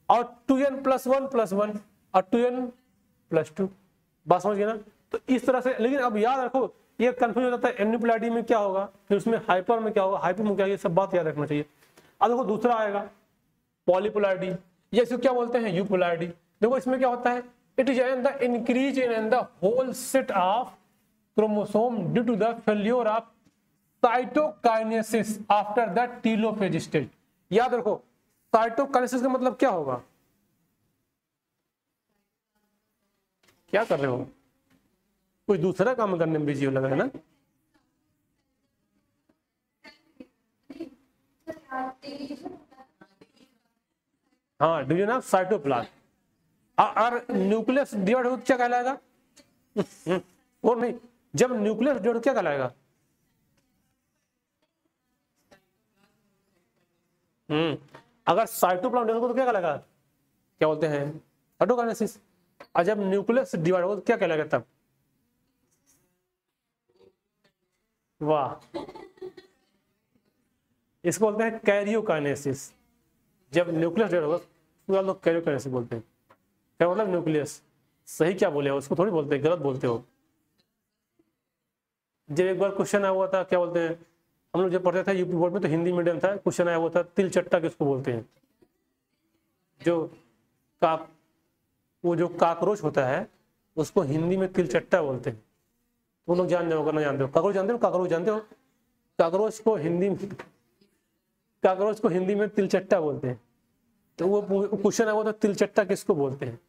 A: और 2n+1+1 और 2n+2। बात समझ गए ना? तो इस तरह से, लेकिन अब याद रखो ये कंफ्यूज हो जाता है, एनिप्लैटी में क्या होगा, फिर उसमें हाइपर में क्या होगा, हाइपर में क्या, ये सब बात याद रखना चाहिए। अब देखो दूसरा आएगा पॉलीपोलैरिटी, ये इसको क्या बोलते हैं, यूपोलैरिटी। देखो इसमें क्या होता है, it is the increase in the whole set of chromosome due to the failure of cytokinesis after the telophase stage. याद रखो साइटोकाइनेसिस का मतलब क्या होगा, क्या कर रहे हो, कोई दूसरा काम करने में बिजी हो लग रहा है ना? हाँ, डिवीजन ऑफ साइटोप्लाज्म। और न्यूक्लियस डिवाइड हो क्या कहलाएगा? और नहीं, जब न्यूक्लियस डिवाइड क्या कहलाएगा? अगर साइटोप्लाज्म डिवाइड हो तो क्या कहलाएगा, क्या बोलते हैं, साइटोकाइनेसिस। और जब न्यूक्लियस डिवाइड हो तो क्या कहलाएगा तब? वाह, इसको बोलते हैं कैरियोकाइनेसिस। जब न्यूक्लियस डिवाइड होगा तो आप लोग कैरियोकाइनेसिस बोलते हैं। क्या मतलब न्यूक्लियस, सही क्या बोले हो, उसको थोड़ी बोलते हैं, गलत बोलते हो। जब एक बार क्वेश्चन आया हुआ था, क्या बोलते हैं, हम लोग जब पढ़ते थे यूपी बोर्ड में तो हिंदी मीडियम था, क्वेश्चन आया हुआ था तिल चट्टा किसको बोलते हैं, जो वो जो काकरोच होता है उसको हिंदी में तिल चट्टा बोलते हैं। तुम लोग जान जाओगे ना, जानते हो काकरोच, जानते हो काकरोच, जानते हो काकरोच को हिंदी में तिलचट्टा बोलते हैं। तो वो क्वेश्चन है वो, तो तिलचट्टा किसको बोलते हैं।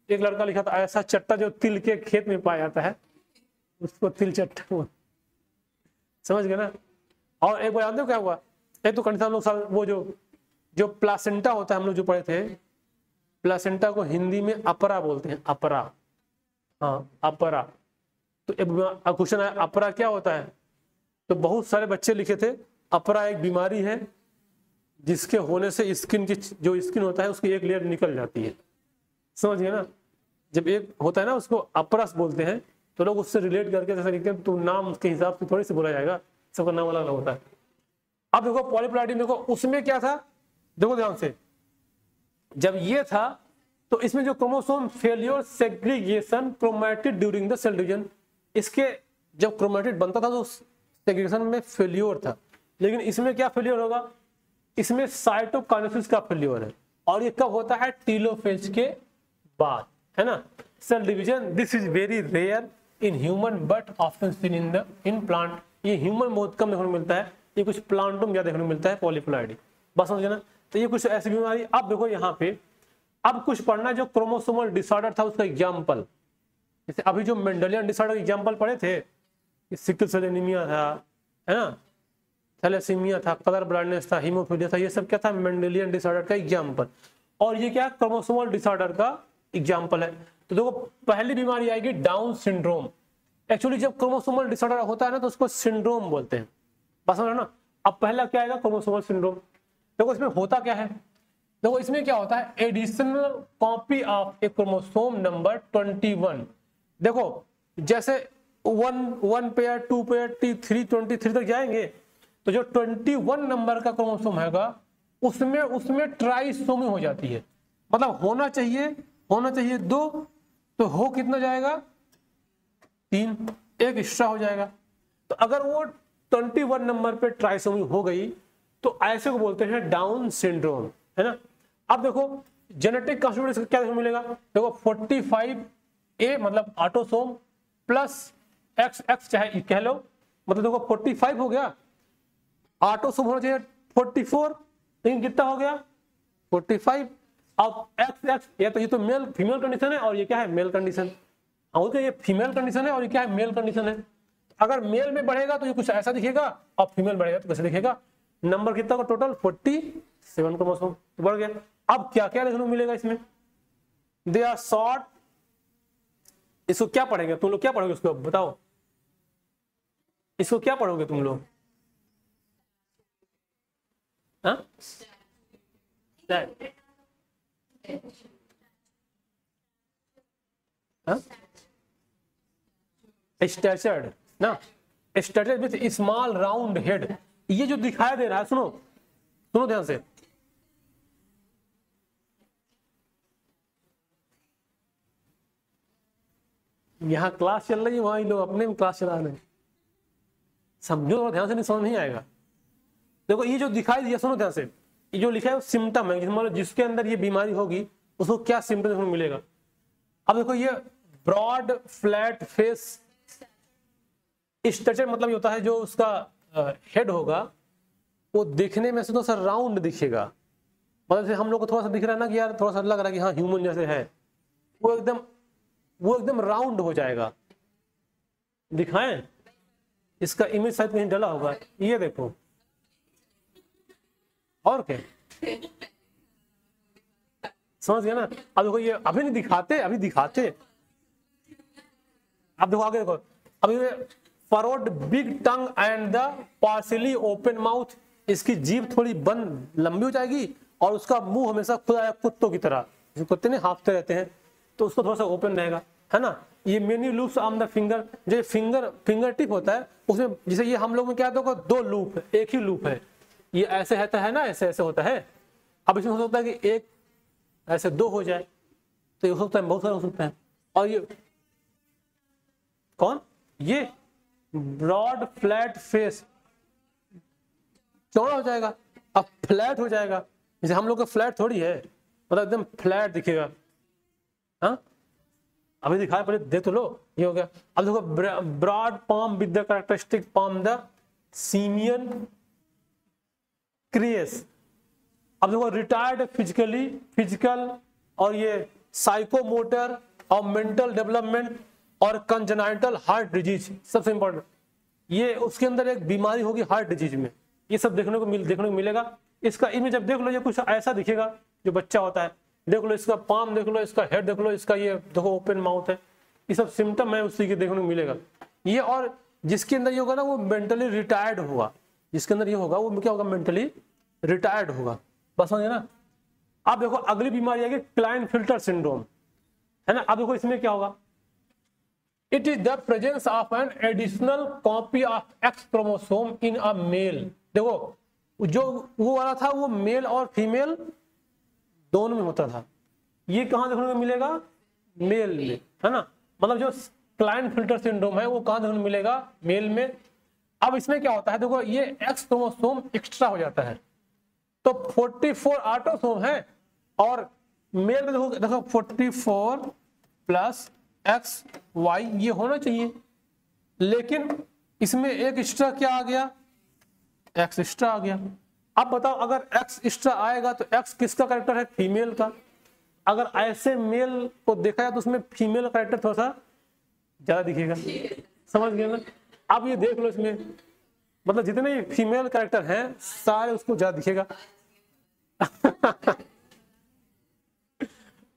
A: एक लड़का लिखा था, ऐसा चट्टा जो तिल के खेत में पाया जाता है उसको तिलचट्टा बोलते। समझ गए ना? और एक बार जानते हो क्या हुआ, एक तो कंडीशन हम लोग वो जो प्लासेंटा होता है, हम लोग जो पढ़े थे, प्लासेंटा को हिंदी में अपरा बोलते हैं, अपरा। हाँ अपरा। तो एक क्वेश्चन है अपरा क्या होता है, तो बहुत सारे बच्चे लिखे थे अपरा एक बीमारी है जिसके होने से स्किन की जो स्किन होता है उसकी एक लेयर निकल जाती है। समझ गए ना? जब एक होता है ना उसको अपरस बोलते हैं, तो लोग उससे रिलेट करके जैसे लिखते हैं, तो नाम के हिसाब से थोड़ी से बोला जाएगा, सबका नाम अलग अलग होता है। अब देखो पॉलीप्लाइडी, देखो उसमें क्या था, देखो ध्यान से, जब ये था तो इसमें जो chromosome failure segregation chromatid during the cell division, इसके जब क्रोमैटिड बनता था तो सेग्रीगेशन में फेलियर था। लेकिन इसमें क्या फेलियर होगा, इसमें साइटोकाइनेसिस का फेलियर है, और ये कब होता है, टेलोफेज के बाद, है ना। Cell division, this is very rare in human but often seen in plant. ये ह्यूमन बहुत कम देखने को मिलता है, ये कुछ प्लांटों में ज्यादा देखने को मिलता है पॉलीप्लाइडी। बस समझे ना? तो ये कुछ ऐसी बीमारी। अब देखो यहाँ पे अब कुछ पढ़ना जो क्रोमोसोमल डिसऑर्डर था उसका एग्जाम्पल, जैसे अभी जो मेंडेलियन डिसऑर्डर एग्जाम्पल पढ़े थे, सिकल सेल एनीमिया था, है ना, थैलेसीमिया था, कलर ब्लाइंडनेस था, हीमोफीलिया था, ये सब क्या था, मेंडेलियन डिसऑर्डर का एग्जाम्पल। और ये क्या क्रोमोसोमल डिसऑर्डर का एग्जाम्पल है। तो देखो पहली बीमारी आएगी डाउन सिंड्रोम। एक्चुअली जब क्रोमोसोमल डिसऑर्डर होता है ना तो उसको सिंड्रोम बोलते हैं, बस समझ ना। अब पहला क्या आएगा, क्रोमोसोमल सिंड्रोम। देखो इसमें होता क्या है, देखो इसमें क्या होता है, additional copy of A chromosome number 21। देखो जैसे 1 पेयर 2 पेयर 3 23 तक जाएंगे तो जो 21 नंबर का क्रोमोसोम हैगा उसमें ट्राइसोमी हो जाती है, मतलब होना चाहिए 2, तो हो कितना जाएगा 3, एक एक्स्ट्रा हो जाएगा। तो अगर वो 21 नंबर पे ट्राइसोमी हो गई तो ऐसे को बोलते हैं डाउन सिंड्रोम, है ना। अब देखो जेनेटिक कॉन्स्टिट्यूशन क्या देखने मिलेगा, देखो 45A मतलब ऑटोसोम प्लस XX चाहे कह लो, मतलब देखो 45 हो गया, ऑटोसोम होना चाहिए 44, लेकिन कितना हो गया 45। अब XX ये तो मेल फीमेल कंडीशन है और ये क्या है मेल कंडीशन, ये फीमेल कंडीशन है और ये क्या है मेल कंडीशन है। अगर मेल में बढ़ेगा तो ये कुछ ऐसा दिखेगा और फीमेल बढ़ेगा तो कैसे दिखेगा, नंबर कितना का टोटल 47 क्रोमोसोम बढ़ गया। अब क्या क्या देखने को मिलेगा इसमें, दे आर शॉर्ट, इसको क्या पढ़ेंगे तुम लोग, क्या पढ़ोगे उसको बताओ, इसको क्या पढ़ोगे तुम लोग, स्टैचर्ड ना, स्टैचर्ड विथ स्मॉल राउंड हेड, ये जो दिखाई दे रहा है, सुनो ध्यान से, यहाँ क्लास चल रही है वहां लोग अपने में क्लास चला रहे हैं, समझो थोड़ा ध्यान से, नहीं समझ नहीं आएगा। देखो ये जो दिखाई दिया, सुनो ध्यान से, ये जो लिखा है वो सिम्टम है, जिसके अंदर ये बीमारी होगी उसको क्या सिम्टम मिलेगा। अब देखो ये ब्रॉड फ्लैट फेस स्ट्रक्चर, मतलब ये होता है जो उसका हेड होगा वो देखने में से तो सर राउंड दिखेगा, मतलब से हम लोग को थोड़ा सा दिख रहा है ना कि यार थोड़ा सा लग रहा है कि हाँ ह्यूमन जैसे है, वो एकदम राउंड हो जाएगा। दिखाएं, इसका इमेज शायद कहीं डला होगा, ये देखो, और क्या समझ गया ना। अब देखो ये अभी नहीं दिखाते, अभी दिखाते, अब देखो आगे देखो, अभी forward big tongue and the partially open mouth, इसकी जीभ थोड़ी बंद लंबी हो जाएगी और उसका मुंह हमेशा खुला, कुत्तों की तरह, कुत्ते नहीं हाँफते रहते हैं तो उसको थोड़ा सा ओपन रहेगा, है ना। ये many loops on the finger, जो फिंगर टिप होता है उसमें, जैसे ये हम लोग में क्या होता है 2 लूप है, एक ही लूप है, ये ऐसे रहता है ना, ऐसे होता है। अब इसमें हो सकता है कि एक ऐसे 2 हो जाए, तो ये हो सकता है बहुत सारे हो सकते हैं। और ये कौन, ये ब्रॉड फ्लैट फेस चौड़ा हो जाएगा, अब फ्लैट हो जाएगा, जैसे हम लोग का फ्लैट थोड़ी है, मतलब एकदम फ्लैट दिखेगा। हाँ अभी दिखाया, पहले दे तो लो, ये हो गया। अब देखो broad palm with the characteristic palm the simian crease. अब देखो रिटायर्ड फिजिकल और ये साइकोमोटर और मेंटल डेवलपमेंट और कंजेनाइटल हार्ट डिजीज, सबसे इंपॉर्टेंट ये उसके अंदर एक बीमारी होगी हार्ट डिजीज में, ये सब देखने को मिलेगा। इसका इमेज जब देख लो, ये कुछ ऐसा दिखेगा जो बच्चा होता है, देख लो इसका पाम देख लो, इसका हेड देख लो, इसका ये देखो ओपन माउथ है, ये सब सिम्टम है उसी के देखने को मिलेगा ये। और जिसके अंदर ये होगा ना वो मेंटली रिटायर्ड होगा, जिसके अंदर ये होगा वो क्या होगा मेंटली रिटायर्ड होगा, बस समझे ना। अब देखो अगली बीमारी आएगी क्लाइनफिल्टर सिंड्रोम, है ना। अब देखो इसमें क्या होगा, it is the presence of an additional copy of X chromosome in a male. देखो जो वो वाला था वो मेल और फीमेल दोनों में होता था, ये कहां देखने को मिलेगा मेल में, है ना। मतलब जो क्लाइनफिल्टर सिंड्रोम है वो कहां देखने को मिलेगा मेल में। अब इसमें क्या होता है, देखो ये एक्स क्रोमोसोम एक्स्ट्रा हो जाता है, तो 44 ऑटोसोम है और मेल में देखो 44 प्लस एक्स वाई ये होना चाहिए, लेकिन इसमें एक एक्स्ट्रा क्या आ गया, एक्स एक्स्ट्रा आ गया। अब बताओ अगर एक्स एक्स्ट्रा आएगा तो एक्स किसका कैरेक्टर है, फीमेल का। अगर ऐसे मेल को देखा जाए तो उसमें फीमेल का कैरेक्टर थोड़ा सा ज्यादा दिखेगा, समझ गए ना। अब ये देख लो इसमें, मतलब जितने फीमेल कैरेक्टर हैं सारे उसको ज्यादा दिखेगा।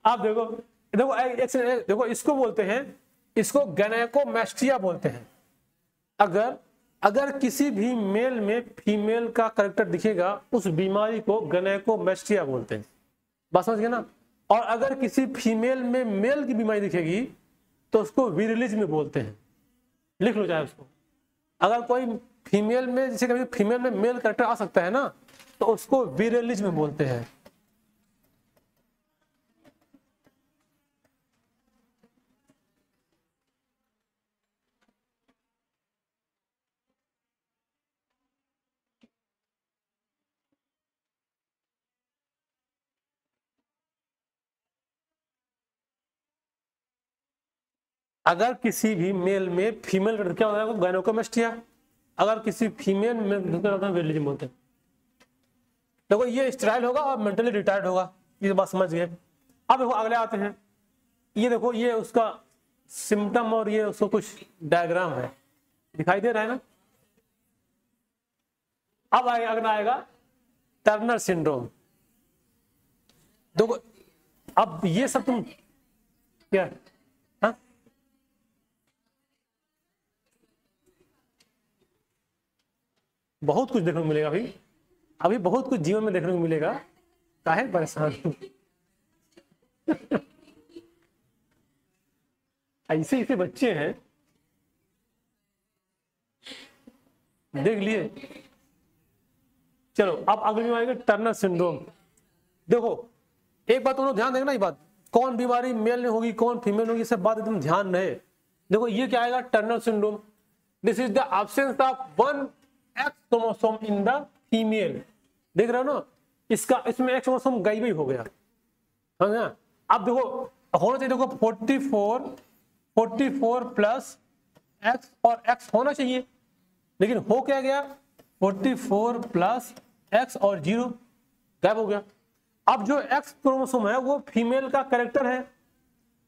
A: आप देखो देखो इसको बोलते हैं, इसको गैनेकोमैस्टिया बोलते हैं। अगर किसी भी मेल में फीमेल का कैरेक्टर दिखेगा उस बीमारी को गैनेकोमैस्टिया बोलते हैं। बात समझ गए ना। और अगर किसी फीमेल में मेल की बीमारी दिखेगी तो उसको विरिलिज्म बोलते हैं, लिख लो चाहे उसको। अगर कोई फीमेल में, जैसे कभी फीमेल में मेल कैरेक्टर आ सकता है ना, तो उसको विरिलिज्म बोलते हैं। अगर किसी भी मेल में फीमेल क्या होता है, गायनेकोमेस्टिया। अगर किसी फीमेल में विरिलिज्म बोलते हैं। देखो ये स्टेराइल होगा और मेंटली रिटायर्ड होगा, ये बात समझ गए। अब देखो अगले आते हैं, ये देखो ये उसका सिम्टम और ये उसको कुछ डायग्राम है, दिखाई दे रहा है ना। अब अगला आएगा टर्नर सिंड्रोम। देखो अब ये सब तुम क्या, हाँ बहुत कुछ देखने को मिलेगा अभी, अभी बहुत कुछ जीवन में देखने को मिलेगा, काहे परेशान ऐसे ऐसे बच्चे हैं, देख लिए। चलो अब अगली बीमारी आएगा टर्नर सिंड्रोम। देखो एक बात तुम लोग ध्यान देना, ये बात कौन बीमारी मेल में होगी कौन फीमेल होगी, सब बात एकदम ध्यान रहे। देखो ये क्या आएगा, Turner syndrome. This is the absence of one x chromosome in the female. देख रहे हो ना, इसका इसमें एक्स क्रोमोसोम गायब ही हो गया है ना। अब देखो होना चाहिए, देखो 44 प्लस एक्स और एक्स होना चाहिए, लेकिन हो क्या गया, 44 प्लस एक्स और 0 गायब हो गया। अब जो एक्स क्रोमोसोम है वो फीमेल का कैरेक्टर है,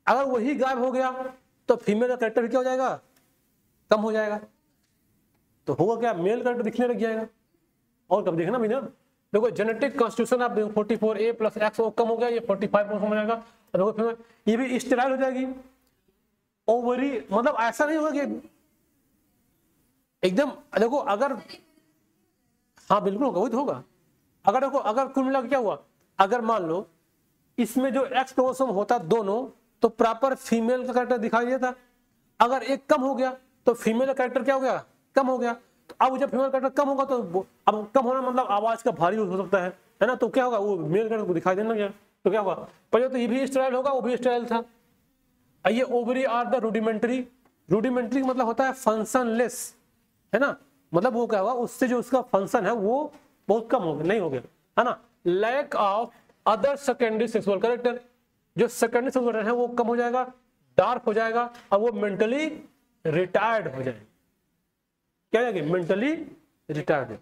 A: अगर वही गायब हो गया तो फीमेल का कैरेक्टर क्या हो जाएगा, कम हो जाएगा। तो होगा क्या, मेल कैरेक्टर दिखने लग जाएगा। और कब देखना भी ना, देखो जेनेटिक कॉन्स्टिट्यूशन आप 44A प्लस एक्स कम हो गया, ये 45 हो जाएगा। देखो ये भी स्टेराइल हो जाएगी। ओवरी मतलब ऐसा नहीं होगा कि एकदम, देखो अगर, हाँ बिल्कुल होगा, वही तो होगा। अगर देखो अगर कुल मिला क्या हुआ, अगर मान लो इसमें जो एक्स क्रोमोसोम होता दोनों, तो प्रॉपर फीमेल का कैरेक्टर दिखाई देता। अगर एक कम हो गया तो फीमेल का कैरेक्टर क्या हो गया, कम हो गया। तो अब जब फीमेल कैरेक्टर कम होगा तो अब कम होना मतलब आवाज का भारी हो सकता है ना, तो क्या होगा, वो मेल कैरेक्टर को दिखाई देना गया, तो क्या होगा, पहले तो ये भी स्टेराइल होगा, वो भी स्टेराइल था। ये ovary are the rudimentary, rudimentary मतलब होता है फंक्शनलेस, है ना, मतलब वो क्या हुआ, उससे जो उसका फंक्शन है वो बहुत कम हो गया, नहीं हो गया, है ना। Lack of other secondary sexual character, जो सेकेंडरी सेक्सुअल कैरेक्टर है वो कम हो जाएगा, डार्क हो जाएगा, और वो मेंटली रिटायर्ड हो जाएगा। क्या जाएगी, मेंटली रिटायर्ड।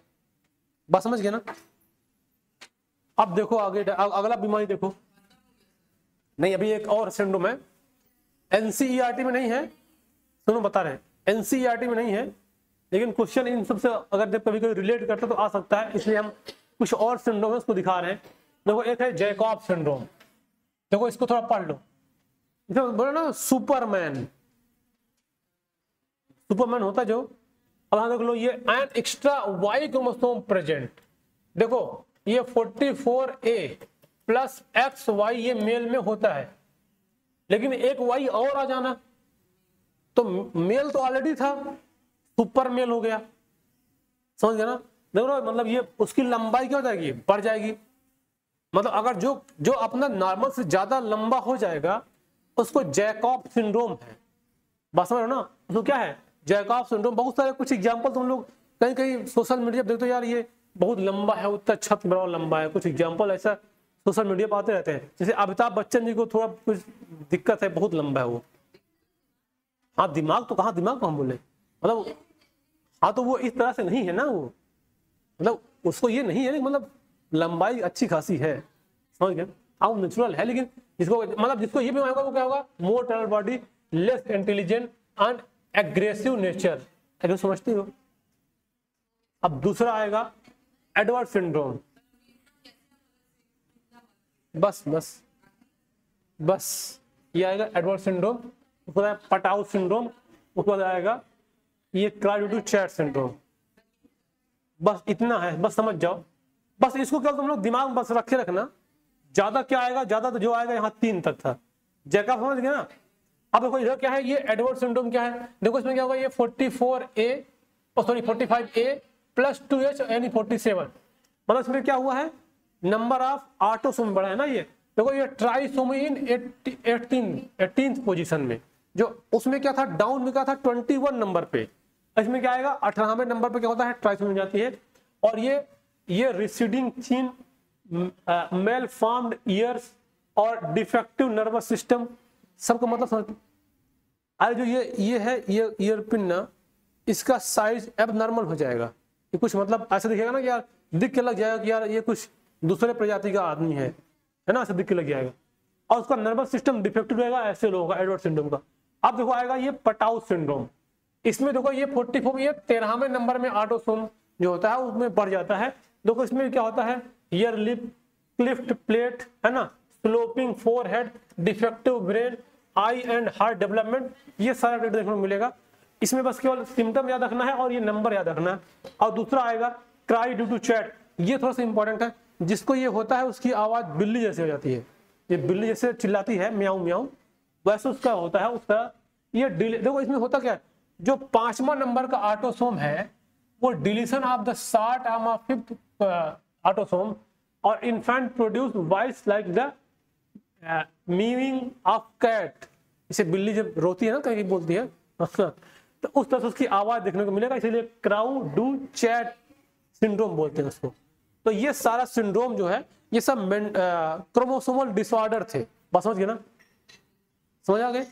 A: बात समझ गए ना। अब देखो आगे अगला बीमारी देखो, नहीं अभी एक और सिंड्रोम है, एनसीईआरटी में नहीं है, सुनो बता रहे हैं, एनसीईआरटी में नहीं है, लेकिन क्वेश्चन इन सबसे अगर जब कभी कभी रिलेट करता तो आ सकता है, इसलिए हम कुछ और सिंड्रोम है उसको दिखा रहे हैं। देखो एक है जैकब सिंड्रोम, देखो इसको थोड़ा पढ़ लो। बोलो ना सुपरमैन, सुपरमैन होता जो, अब हाँ देख लो, ये an extra Y chromosome present. देखो ये 44A प्लस एक्स वाई ये मेल में होता है, लेकिन एक वाई और आ जाना तो मेल तो ऑलरेडी था, सुपर मेल हो गया, समझ गया ना। देखो मतलब ये उसकी लंबाई क्या हो जाएगी, बढ़ जाएगी। मतलब अगर जो जो अपना नॉर्मल से ज्यादा लंबा हो जाएगा उसको जैकब सिंड्रोम है, बात समझ रहे हो ना, उसको क्या है, जैकब सिंड्रोम। बहुत सारे कुछ एग्जांपल तुम लोग कहीं कहीं सोशल मीडिया पर देखते हो, यार ये बहुत लंबा है, उतना छत बड़ा लंबा है, कुछ एग्जाम्पल ऐसा सोशल मीडिया पर आते रहते हैं। जैसे अमिताभ बच्चन जी को थोड़ा कुछ दिक्कत है, बहुत लंबा है वो, हाँ दिमाग तो कहाँ, दिमाग को हम बोले मतलब, हाँ तो वो इस तरह से नहीं है ना, वो मतलब उसको ये नहीं है, मतलब लंबाई अच्छी खासी है, समझ गए, हाँ नेचुरल है। लेकिन जिसको मतलब जिसको ये बीमारी होगा वो क्या होगा, more tunnel body, less intelligent and aggressive nature, ऐसे समझते हो। अब दूसरा आएगा एडवर्ड सिंड्रोम, बस बस बस ये आएगा एडवर्ड सिंड्रोम, उसके बाद पटाउ सिंड्रोम, उसके बाद आएगा ये क्लाउडी-चैट सिंड्रोम। बस इतना है, बस समझ जाओ, बस इसको क्या तुम लोग दिमाग में बस रखे रखना, ज्यादा क्या आएगा, ज्यादा तो जो आएगा यहाँ 3 तक था। जैकब समझ गया ना। अब देखो इधर क्या है, ये एडवर्ड सिंड्रोम क्या है, देखो इसमें क्या होगा, ये 45A प्लस 2H यानी 47, मतलब इसमें क्या हुआ है, नंबर ऑफ ऑटोसोम बढ़ा है ना। ये देखो ये ट्राइसोमी इन 18th पोजीशन में, जो उसमें क्या था, डाउन में क्या था 21 नंबर पे, इसमें क्या आएगा 18वें नंबर पे क्या होता है, ट्राइसोमी जाती है। और ये रिसीडिंग चिन, मेल फॉर्म्ड ईयर्स और डिफेक्टिव नर्वस सिस्टम, सबका मतलब समझ। अरे जो ये है, ये ईयर पिन ना, इसका साइज अब नॉर्मल हो जाएगा, ये कुछ मतलब ऐसे दिखेगा ना कि यार दिख के लग जाएगा कि यार ये कुछ दूसरे प्रजाति का आदमी है ना, ऐसे दिख के लग जाएगा। और उसका नर्वस सिस्टम डिफेक्टिव रहेगा, ऐसे लोगों का एडवर्ड सिंड्रोम का। अब देखो आएगा ये पटाउ सिंड्रोम, इसमें देखो ये 44, ये 13वें नंबर में ऑटोसोम जो होता है उसमें बढ़ जाता है। देखो इसमें क्या होता है, ईयर लिप, क्लिफ्ट प्लेट है ना, sloping forehead, defective brain, I and heart development, ये सारा डेटा देखने को मिलेगा। इसमें बस केवल सिम्टम याद रखना है और ये नंबर याद रखना है। और दूसरा आएगा क्राई ड्यू टू चैट, ये थोड़ा सा इंपॉर्टेंट है। जिसको ये होता है उसकी आवाज बिल्ली जैसे हो जाती है, ये बिल्ली जैसे चिल्लाती है म्याऊं म्याऊं, वैसे उसका होता है उसका ये डिले। देखो इसमें होता क्या है, जो 5वां नंबर का ऑटोसोम है वो deletion of the short arm of 5th autosome और infant produce voice like the mewing of cat, इसे बिल्ली जब रोती है ना कहीं बोलती है तो उस तरह से उसकी आवाज देखने को मिलेगा, इसीलिए क्राउ डू चैट सिंड्रोम बोलते हैं उसको। तो ये सारा सिंड्रोम जो है ये सब क्रोमोसोमल डिसऑर्डर थे, बस समझ गए ना, समझ आ गए।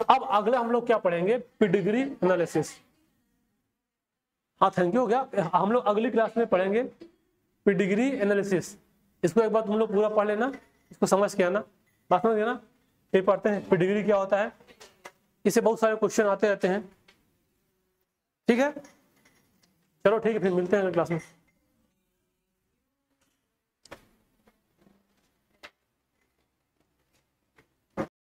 A: अब अगले हम लोग क्या पढ़ेंगे, पेडिग्री एनालिसिस। हाँ थैंक यू हो गया, हम लोग अगली क्लास में पढ़ेंगे पेडिग्री एनालिसिस। इसको एक बार तुम लोग पूरा पढ़ लेना, इसको समझ के आना, बात समझ गया ना। फिर पढ़ते हैं पेडिग्री क्या होता है, इससे बहुत सारे क्वेश्चन आते रहते हैं, ठीक है। चलो ठीक है, फिर मिलते हैं अगली क्लास में।